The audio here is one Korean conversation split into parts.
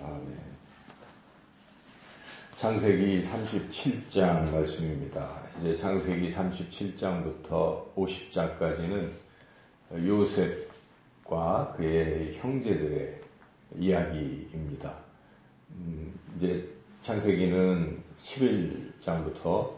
네. 창세기 37장 말씀입니다. 이제 창세기 37장부터 50장까지는 요셉과 그의 형제들의 이야기입니다. 이제 창세기는 11장부터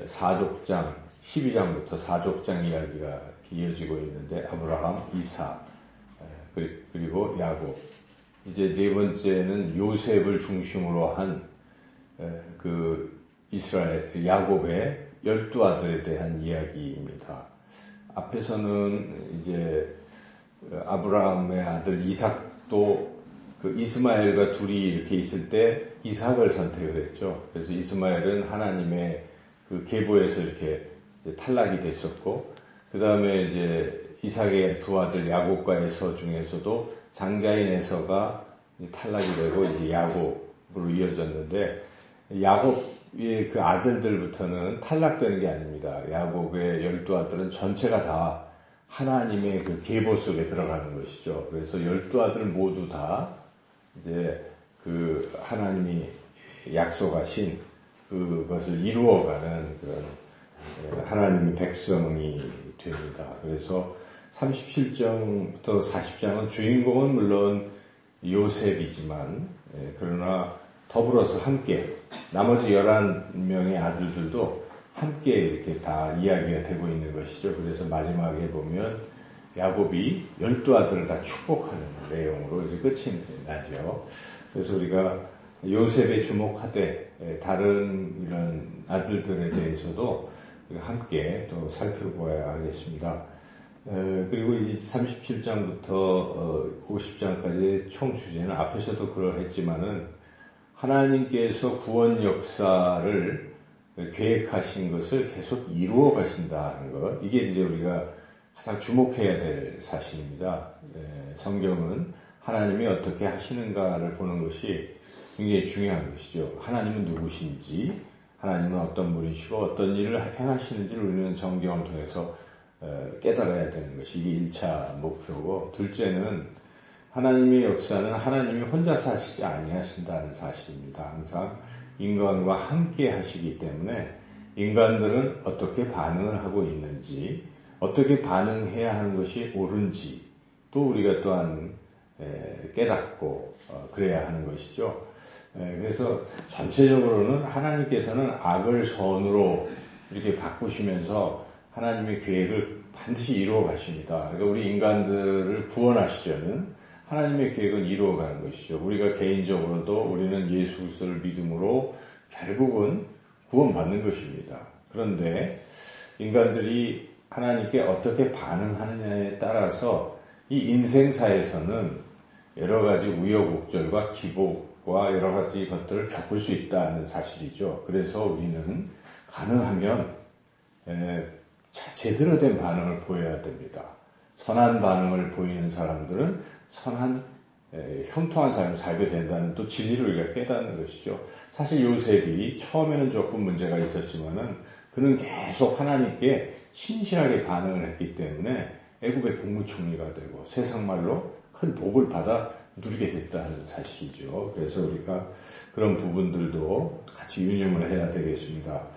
4족장, 12장부터 4족장 이야기가 이어지고 있는데 아브라함, 이삭, 그리고 야곱. 이제 네 번째는 요셉을 중심으로 한 이스라엘, 야곱의 12아들에 대한 이야기입니다. 앞에서는 이제 아브라함의 아들 이삭도 이스마엘과 둘이 이렇게 있을 때 이삭을 선택을 했죠. 그래서 이스마엘은 하나님의 계보에서 이렇게 이제 탈락이 됐었고, 그 다음에 이제 이삭의 두 아들 야곱과 에서 중에서도 장자인 에서가 탈락이 되고 이제 야곱으로 이어졌는데, 야곱의 그 아들들부터는 탈락되는 게 아닙니다. 야곱의 12아들은 전체가 다 하나님의 그 계보 속에 들어가는 것이죠. 그래서 12아들 모두 다 이제 하나님이 약속하신 그것을 이루어가는 그런 하나님의 백성이 됩니다. 그래서 37장부터 40장은 주인공은 물론 요셉이지만, 그러나 더불어서 함께 나머지 11명의 아들들도 함께 이렇게 다 이야기가 되고 있는 것이죠. 그래서 마지막에 보면 야곱이 12아들을 다 축복하는 내용으로 이제 끝이 나죠. 그래서 우리가 요셉에 주목하되 다른 이런 아들들에 대해서도 함께 또 살펴보아야 하겠습니다. 그리고 이 37장부터 50장까지의 총 주제는 앞에서도 그러했지만은 하나님께서 구원 역사를 계획하신 것을 계속 이루어 가신다는 것. 이게 이제 우리가 가장 주목해야 될 사실입니다. 성경은 하나님이 어떻게 하시는가를 보는 것이 굉장히 중요한 것이죠. 하나님은 누구신지, 하나님은 어떤 분이시고 어떤 일을 행하시는지를 우리는 성경을 통해서 깨달아야 되는 것이 이게 1차 목표고, 둘째는 하나님의 역사는 하나님이 혼자서 하시지 아니하신다는 사실입니다. 항상 인간과 함께 하시기 때문에 인간들은 어떻게 반응을 하고 있는지, 어떻게 반응해야 하는 것이 옳은지 또 우리가 또한 깨닫고 그래야 하는 것이죠. 그래서 전체적으로는 하나님께서는 악을 선으로 이렇게 바꾸시면서 하나님의 계획을 반드시 이루어 가십니다. 그러니까 우리 인간들을 구원하시려는 하나님의 계획은 이루어가는 것이죠. 우리가 개인적으로도 우리는 예수 그리스도를 믿음으로 결국은 구원받는 것입니다. 그런데 인간들이 하나님께 어떻게 반응하느냐에 따라서 이 인생사에서는 여러 가지 우여곡절과 기복과 여러 가지 것들을 겪을 수 있다는 사실이죠. 그래서 우리는 가능하면 제대로 된 반응을 보여야 됩니다. 선한 반응을 보이는 사람들은 선한 형통한 삶을 살게 된다는 또 진리를 우리가 깨닫는 것이죠. 사실 요셉이 처음에는 조금 문제가 있었지만은 그는 계속 하나님께 신실하게 반응을 했기 때문에 애굽의 국무총리가 되고 세상말로 큰 복을 받아 누리게 됐다는 사실이죠. 그래서 우리가 그런 부분들도 같이 유념을 해야 되겠습니다.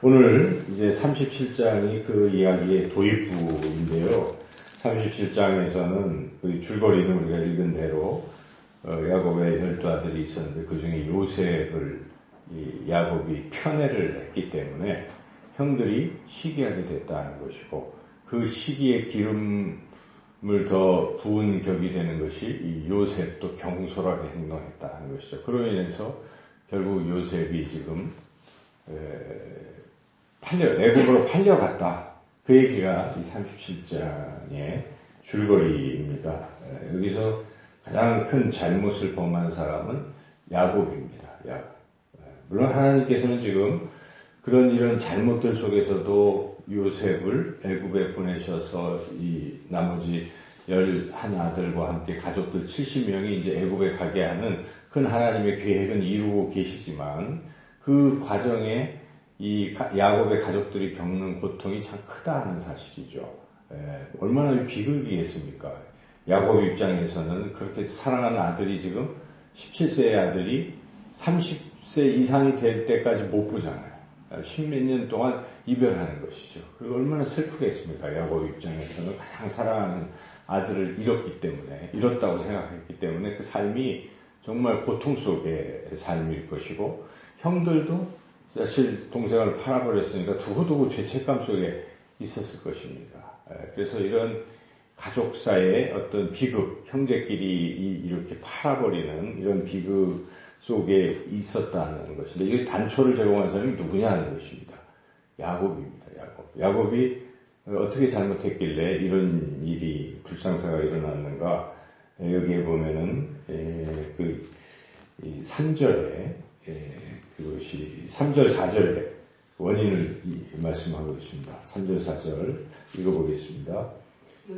오늘 이제 37장이 그 이야기의 도입부인데요. 37장에서는 그 줄거리는 우리가 읽은 대로 야곱의 12아들이 있었는데 그 중에 요셉을 야곱이 편애를 했기 때문에 형들이 시기하게 됐다는 것이고, 그 시기에 기름을 더 부은 격이 되는 것이 이 요셉도 경솔하게 행동했다는 것이죠. 그로 인해서 결국 요셉이 지금 애굽으로 팔려갔다. 그 얘기가 이 37장의 줄거리입니다. 여기서 가장 큰 잘못을 범한 사람은 야곱입니다. 야곱. 물론 하나님께서는 지금 그런 이런 잘못들 속에서도 요셉을 애굽에 보내셔서 이 나머지 11아들과 함께 가족들 70명이 이제 애굽에 가게 하는 큰 하나님의 계획은 이루고 계시지만, 그 과정에 이 야곱의 가족들이 겪는 고통이 참 크다는 사실이죠. 얼마나 비극이겠습니까? 야곱 입장에서는 그렇게 사랑하는 아들이 지금 17세의 아들이 30세 이상이 될 때까지 못 보잖아요. 10몇 년 동안 이별하는 것이죠. 그리고 얼마나 슬프겠습니까? 야곱 입장에서는 가장 사랑하는 아들을 잃었다고 생각했기 때문에 그 삶이 정말 고통 속의 삶일 것이고, 형들도 사실 동생을 팔아버렸으니까 두고두고 죄책감 속에 있었을 것입니다. 그래서 이런 가족사의 어떤 비극, 형제끼리 이렇게 팔아버리는 이런 비극 속에 있었다는 것인데, 이 단초를 제공한 사람이 누구냐 하는 것입니다. 야곱입니다. 야곱이 어떻게 잘못했길래 이런 일이, 불상사가 일어났는가. 여기에 보면은 3절에 그것이 3절 4절에 원인을 말씀하고 있습니다. 3절 4절 읽어보겠습니다.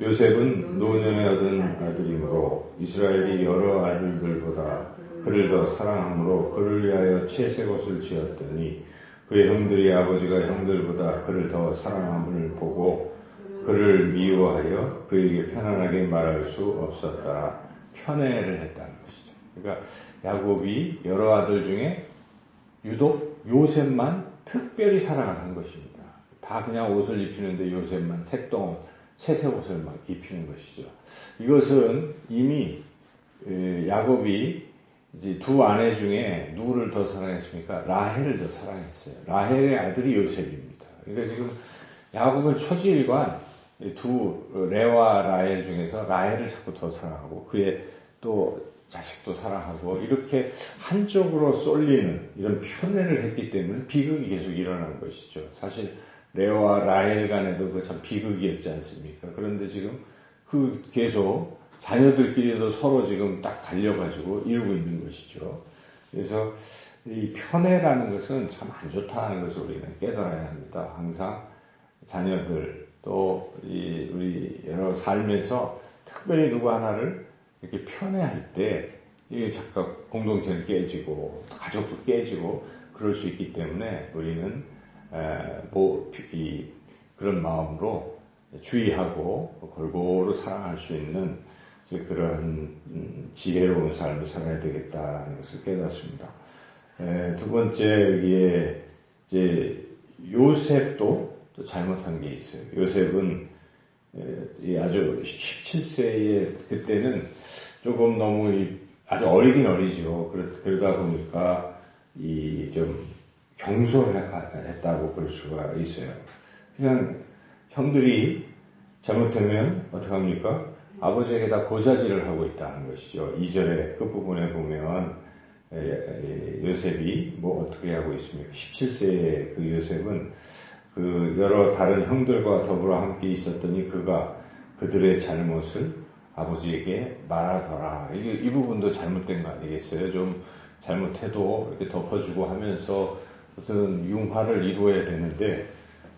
요셉은 노년에 얻은 아들이므로 이스라엘이 여러 아들들보다 그를 더 사랑함으로 그를 위하여 채색 옷을 지었더니 그의 형들이 아버지가 형들보다 그를 더 사랑함을 보고 그를 미워하여 그에게 편안하게 말할 수 없었다. 편애를 했다는 것이죠. 그러니까 야곱이 여러 아들 중에 유독 요셉만 특별히 사랑을 한 것입니다. 다 그냥 옷을 입히는데 요셉만 색동옷, 채색 옷을 막 입히는 것이죠. 이것은 이미 야곱이 이제 두 아내 중에 누구를 더 사랑했습니까? 라헬을 더 사랑했어요. 라헬의 아들이 요셉입니다. 그러니까 지금 야곱은 초지일관 두 레와 라헬 중에서 라헬을 자꾸 더 사랑하고 그의 또 자식도 사랑하고 이렇게 한쪽으로 쏠리는 이런 편애를 했기 때문에 비극이 계속 일어나는 것이죠. 사실 레와 라헬 간에도 그 참 비극이었지 않습니까? 그런데 지금 그 계속 자녀들끼리도 서로 지금 딱 갈려가지고 이루고 있는 것이죠. 그래서 이 편애라는 것은 참 안 좋다는 것을 우리는 깨달아야 합니다. 항상 자녀들 또 우리 여러 삶에서 특별히 누구 하나를 이렇게 편애할 때 이게 잠깐 공동체는 깨지고 가족도 깨지고 그럴 수 있기 때문에 우리는 그런 마음으로 주의하고 골고루 사랑할 수 있는 그런 지혜로운 삶을 살아야 되겠다는 것을 깨닫습니다. 두 번째 여기에 이제 요셉도 또 잘못한 게 있어요. 요셉은 아주 17세의 그때는 조금 너무 아주 어리긴 어리죠. 그러다 보니까 좀 경솔했다고 볼 수가 있어요. 그냥 형들이 잘못하면 어떡합니까? 아버지에게 다 고자질을 하고 있다는 것이죠. 2절의 끝부분에 보면 요셉이 뭐 어떻게 하고 있습니까? 17세의 그 요셉은 그 여러 다른 형들과 더불어 함께 있었더니 그가 그들의 잘못을 아버지에게 말하더라. 이 부분도 잘못된 거 아니겠어요? 좀 잘못해도 이렇게 덮어주고 하면서 무슨 융화를 이루어야 되는데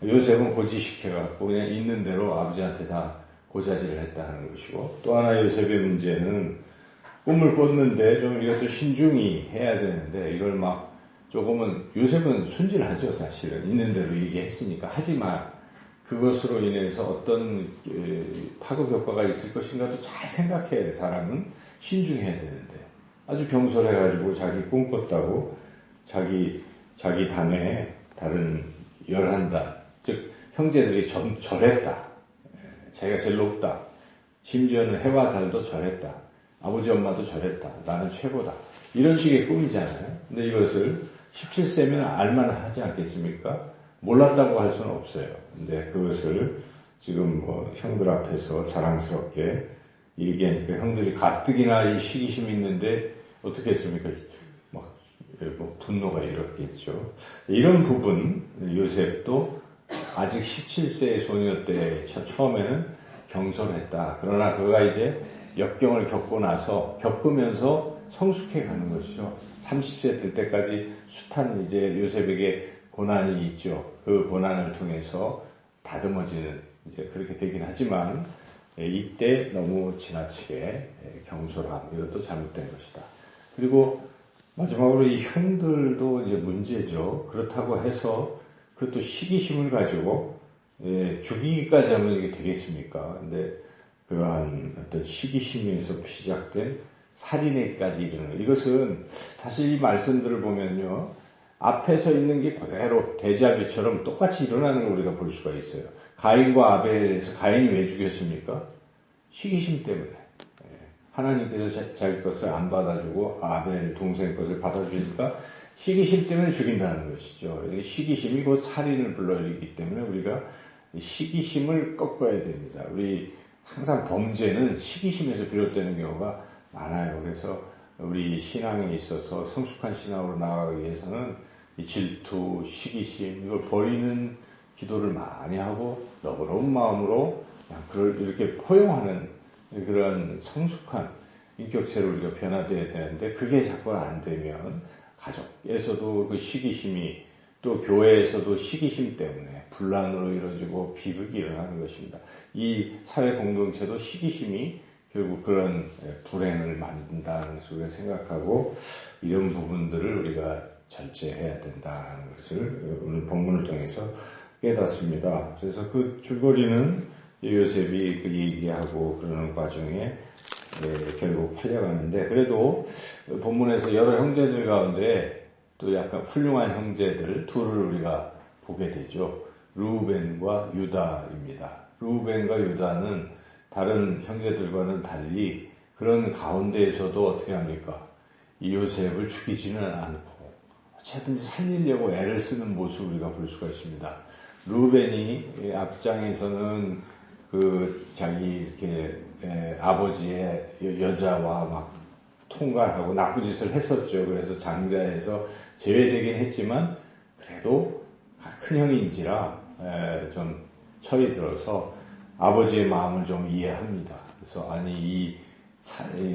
요셉은 고지식해갖고 그냥 있는 대로 아버지한테 다 고자질을 했다는 것이고, 또 하나 요셉의 문제는 꿈을 꿨는데 좀 이것도 신중히 해야 되는데 이걸 막 조금은 요셉은 순진하죠. 사실은 있는 대로 얘기했으니까. 하지만 그것으로 인해서 어떤 파급 효과가 있을 것인가도 잘 생각해야 돼. 사람은 신중해야 되는데 아주 경솔해가지고 자기 꿈 꿨다고 자기 단에 다른 11단 즉 형제들이 절했다. 자기가 제일 높다. 심지어는 해와 달도 절했다. 아버지 엄마도 절했다. 나는 최고다. 이런 식의 꿈이잖아요. 근데 이것을 17세면 알만하지 않겠습니까? 몰랐다고 할 수는 없어요. 근데 그것을 지금 뭐 형들 앞에서 자랑스럽게 얘기하니까 형들이 가뜩이나 이 시기심이 있는데 어떻게 했습니까? 막 분노가 일었겠죠. 이런 부분 요셉도 아직 17세의 소녀 때 처음에는 경솔했다. 그러나 그가 이제 역경을 겪으면서 성숙해 가는 것이죠. 30세 될 때까지 숱한 이제 요셉에게 고난이 있죠. 그 고난을 통해서 다듬어지는 이제 그렇게 되긴 하지만 이때 너무 지나치게 경솔함 이것도 잘못된 것이다. 그리고 마지막으로 이 형들도 이제 문제죠. 그렇다고 해서 그것도 시기심을 가지고 죽이기까지 하면 이게 되겠습니까? 근데 그러한 어떤 시기심에서 시작된 살인에까지 이르는 것. 이것은 사실 이 말씀들을 보면요. 앞에서 있는 게 그대로 데자뷰처럼 똑같이 일어나는 걸 우리가 볼 수가 있어요. 가인과 아벨에서 가인이 왜 죽였습니까? 시기심 때문에. 하나님께서 자기 것을 안 받아주고 아벨 동생 것을 받아주니까 시기심 때문에 죽인다는 것이죠. 시기심이 곧 살인을 불러일으키기 때문에 우리가 시기심을 꺾어야 됩니다. 우리 항상 범죄는 시기심에서 비롯되는 경우가 많아요. 그래서 우리 신앙에 있어서 성숙한 신앙으로 나아가기 위해서는 이 질투, 시기심 이걸 버리는 기도를 많이 하고 너그러운 마음으로 그냥 이렇게 포용하는 그런 성숙한 인격체로 우리가 변화되어야 되는데 그게 자꾸 안 되면 가족에서도 그 시기심이 또 교회에서도 시기심 때문에 분란으로 이루어지고 비극이 일어나는 것입니다. 이 사회 공동체도 시기심이 결국 그런 불행을 만든다는 것을 우리가 생각하고 이런 부분들을 우리가 절제해야 된다는 것을 오늘 본문을 통해서 깨닫습니다. 그래서 그 줄거리는 요셉이 그 얘기하고 그러는 과정에 결국 팔려가는데 그래도 본문에서 여러 형제들 가운데 또 약간 훌륭한 형제들 둘을 우리가 보게 되죠. 루벤과 유다입니다. 루벤과 유다는 다른 형제들과는 달리 그런 가운데에서도 어떻게 합니까? 이 요셉을 죽이지는 않고 어쨌든지 살리려고 애를 쓰는 모습을 우리가 볼 수가 있습니다. 루벤이 앞장에서는 그 자기 이렇게 아버지의 여자와 막 통관하고 나쁜 짓을 했었죠. 그래서 장자에서 제외되긴 했지만 그래도 큰 형인지라 좀 철이 들어서 아버지의 마음을 좀 이해합니다. 그래서 아니 이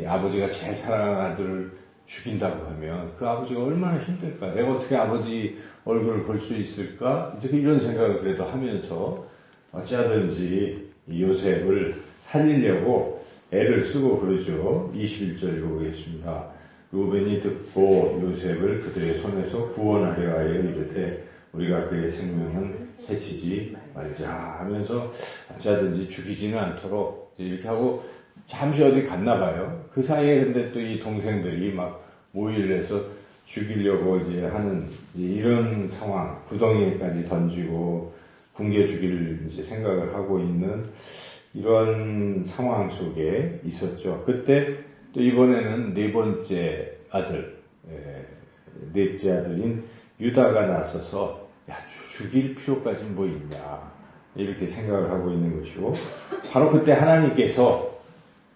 아버지가 제일 사랑하는 아들을 죽인다고 하면 그 아버지가 얼마나 힘들까? 내가 어떻게 아버지 얼굴을 볼 수 있을까? 이제 이런 생각을 그래도 하면서 어찌하든지 요셉을 살리려고 애를 쓰고 그러죠. 21절 읽어보겠습니다. 루벤이 듣고 요셉을 그들의 손에서 구원하려 하여 이르되 우리가 그의 생명은 해치지 말자 하면서 어찌하든지 죽이지는 않도록 이렇게 하고 잠시 어디 갔나 봐요. 그 사이에 근데 또 이 동생들이 막 모의를 해서 죽이려고 이제 하는 이런 상황, 구덩이까지 던지고 굶겨 죽일 이제 생각을 하고 있는 이런 상황 속에 있었죠. 그때 또 이번에는 네 번째 아들, 넷째 아들인 유다가 나서서 야, 죽일 필요까지는 뭐 있냐 이렇게 생각을 하고 있는 것이고 바로 그때 하나님께서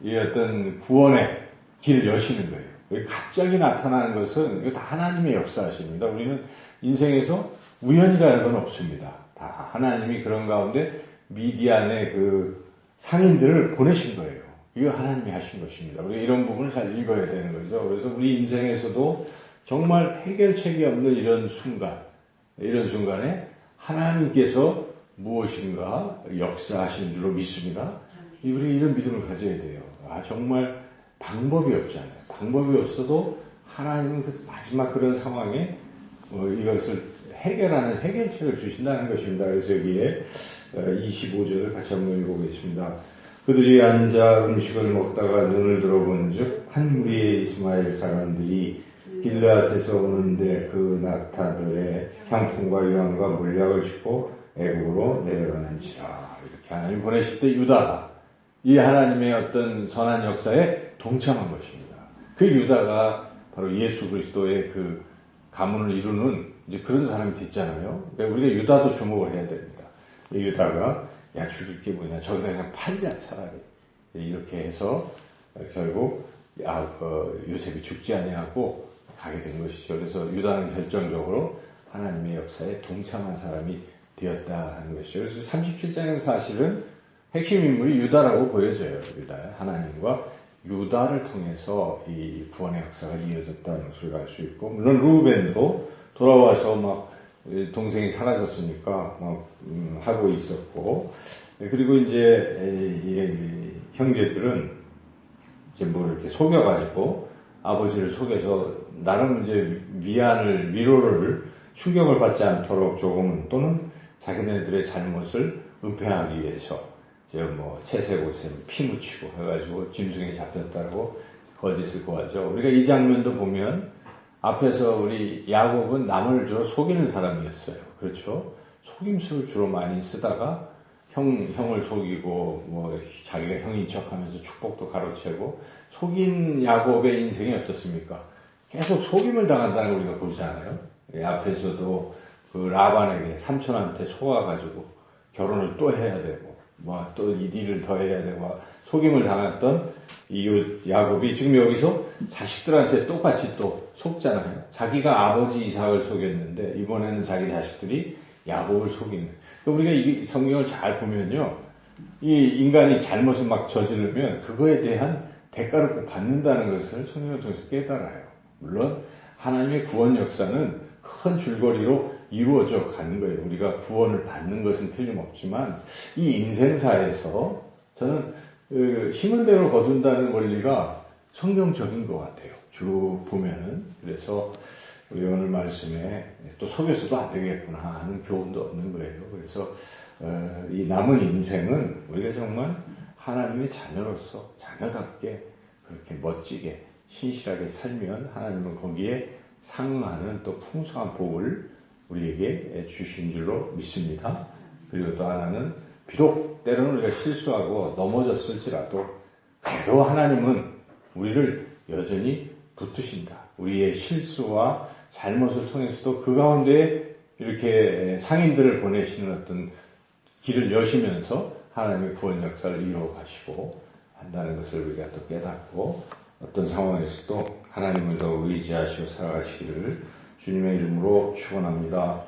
이 어떤 구원의 길을 여시는 거예요. 갑자기 나타나는 것은 이거 다 하나님의 역사하십니다. 우리는 인생에서 우연이라는 건 없습니다. 다 하나님이 그런 가운데 미디안의 그 상인들을 보내신 거예요. 이거 하나님이 하신 것입니다. 우리가 이런 부분을 잘 읽어야 되는 거죠. 그래서 우리 인생에서도 정말 해결책이 없는 이런 순간에 하나님께서 무엇인가 역사하신 줄로 믿습니다. 우리 이런 믿음을 가져야 돼요. 정말 방법이 없잖아요. 방법이 없어도 하나님은 그 마지막 그런 상황에 이것을 해결하는 해결책을 주신다는 것입니다. 그래서 여기에 25절을 같이 한번 읽어보겠습니다. 그들이 앉아 음식을 먹다가 눈을 들어본즉 한 무리의 이스마엘 사람들이 길르앗에서 오는데 그 낙타들의 향품과 유황과 물약을 싣고 애국으로 내려가는지라. 이렇게 하나님 보내실 때 유다가 이 하나님의 어떤 선한 역사에 동참한 것입니다. 그 유다가 바로 예수 그리스도의 그 가문을 이루는 이제 그런 사람이 됐잖아요. 그러니까 우리가 유다도 주목을 해야 됩니다. 유다가 야 죽일 게 뭐냐 저기다 그냥 팔자 차라리 이렇게 해서 결국 요셉이 죽지 아니하고 가게 된 것이죠. 그래서 유다는 결정적으로 하나님의 역사에 동참한 사람이 되었다 하는 것이죠. 그래서 37장에서 사실은 핵심 인물이 유다라고 보여져요. 유다 하나님과 유다를 통해서 이 구원의 역사가 이어졌다는 것을 알 수 있고 물론 루벤도 돌아와서 막 동생이 사라졌으니까 막 하고 있었고 그리고 이제 형제들은 이제 뭐 이렇게 속여가지고 아버지를 속여서 나름 이제 위로를 충격을 받지 않도록 조금 또는 자기네들의 잘못을 은폐하기 위해서 이제 뭐 채색옷에 피 묻히고 해가지고 짐승에 잡혔다고 거짓을 고하죠. 우리가 이 장면도 보면 앞에서 우리 야곱은 남을 주로 속이는 사람이었어요. 그렇죠? 속임수를 주로 많이 쓰다가 형을 속이고 뭐 자기가 형인 척하면서 축복도 가로채고 속인 야곱의 인생이 어떻습니까? 계속 속임을 당한다는 걸 우리가 보잖아요. 앞에서도 그 라반에게 삼촌한테 속아가지고 결혼을 또 해야 되고 뭐 또 일을 더 해야 되고 속임을 당했던 이 야곱이 지금 여기서 자식들한테 똑같이 또 속잖아요. 자기가 아버지 이삭을 속였는데 이번에는 자기 자식들이 야곱을 속이는. 우리가 이 성경을 잘 보면요, 이 인간이 잘못을 막 저지르면 그거에 대한 대가를 꼭 받는다는 것을 성경을 통해서 깨달아요. 물론 하나님의 구원 역사는 큰 줄거리로 이루어져 가는 거예요. 우리가 구원을 받는 것은 틀림없지만 이 인생사에서 저는 심은 대로 거둔다는 원리가 성경적인 것 같아요. 쭉 보면은. 그래서 우리 오늘 말씀에 또 속여서도 안 되겠구나 하는 교훈도 얻는 거예요. 그래서 이 남은 인생은 우리가 정말 하나님의 자녀로서 자녀답게 그렇게 멋지게 신실하게 살면 하나님은 거기에 상응하는 또 풍성한 복을 우리에게 주신 줄로 믿습니다. 그리고 또 하나는 비록 때로는 우리가 실수하고 넘어졌을지라도 그래도 하나님은 우리를 여전히 붙드신다. 우리의 실수와 잘못을 통해서도 그 가운데 이렇게 상인들을 보내시는 어떤 길을 여시면서 하나님의 구원 역사를 이루어 가시고 한다는 것을 우리가 또 깨닫고 어떤 상황에서도 하나님을 더 의지하시고 살아가시기를 주님의 이름으로 축원합니다.